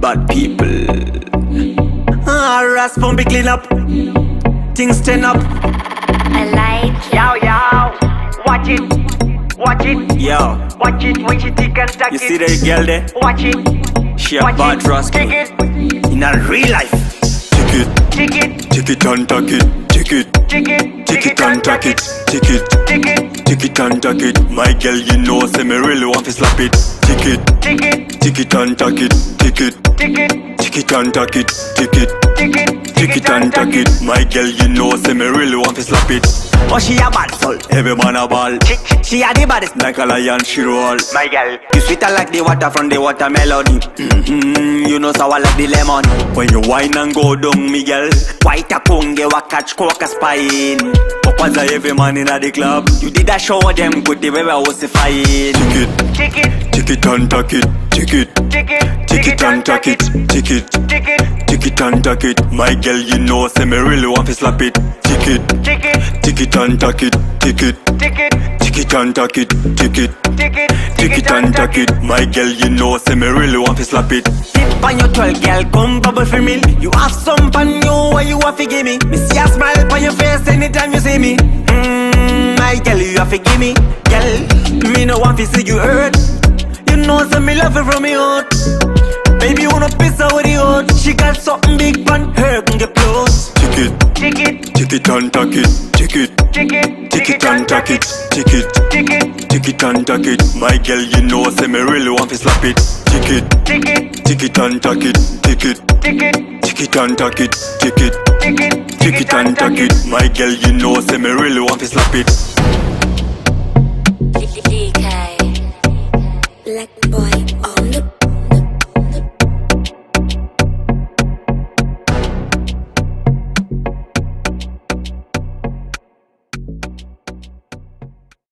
bad people. Raspon be clean up, things turn up. I like it. Yo, watch it, Yo, watch it when she take and tuck you it. see that girl there? Watch it, She a watch bad it, rascal take it, in a real life. Tick it, take it, tick it and tuck it. Tick it, take it, tick it and tuck it. Tick it, take it, tick it and tuck it. My girl, you know, say me really want to slap it. Tick it, take it, tick it and tuck it. Tick it, take it, tick it and tuck it. Tick it, take it, tick it and tuck it. My girl, you know, say me really want to slap it. Oh, she a bad soul. Every man a ball, She a the baddest. like a lion, she roll. my girl. You sweeter like the water from the watermelon. You know sour like the lemon. When you whine and go down, me girl. White a kunge wa catch coca spine. Kwanza every man in the club. You did a show them good the way I was fine. Tick it, Take it, tick it and tuck it. Tick it, take it, tick it and tuck it. Tick it, take it, tick it and tuck it. My girl, you know, say me really want to slap it. Tick it, take it, tick it and tuck it. Tick it, take it, tick it and tuck it. Tick it, take it, tick it and tuck it. My girl, you know, say me really want to slap it. Tip on your 12 girl, come bubble for me. You have some pan you where you have to give me. Me see a smile on your face anytime you see me. My girl, you have to give me. Girl, me no want to see you hurt. You know say me love you from me heart. Baby, you wanna piss out with the heart. She got something big pan her can get close. Tick it, take it, tick it and tuck it. Tick it, take it, tick it and tuck it. Tick it, take it, tick it and tuck it. My girl, you know, say me really want to slap it. Tick it, take it, tick it and tuck it. Tick it, take it, tick it and tuck it. Tick it, take it, tick it and tuck it. My girl, you know, say me really want to slap it.